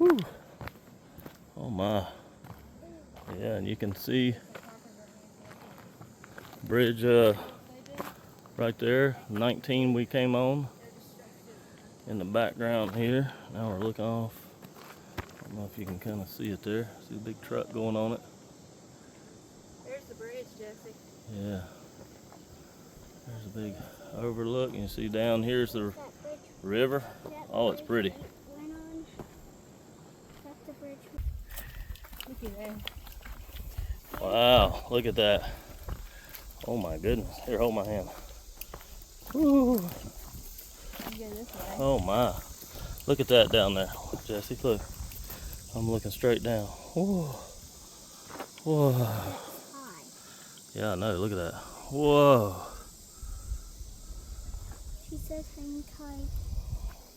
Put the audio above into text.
Whew. Oh my. Yeah, and you can see bridge right there. 19 we came on in the background here. Now we're looking off. I don't know if you can kind of see it there. See the big truck going on it. There's the bridge, Jesse. Yeah. There's a big overlook. You can see down here's the river. Oh, it's pretty. Look at that. Wow, look at that. Oh my goodness. Here, hold my hand. Woo. You go this way. Oh my. Look at that down there, Jesse. Look. I'm looking straight down. Whoa. Whoa. Yeah, I know. Look at that. Whoa. She says hang tight.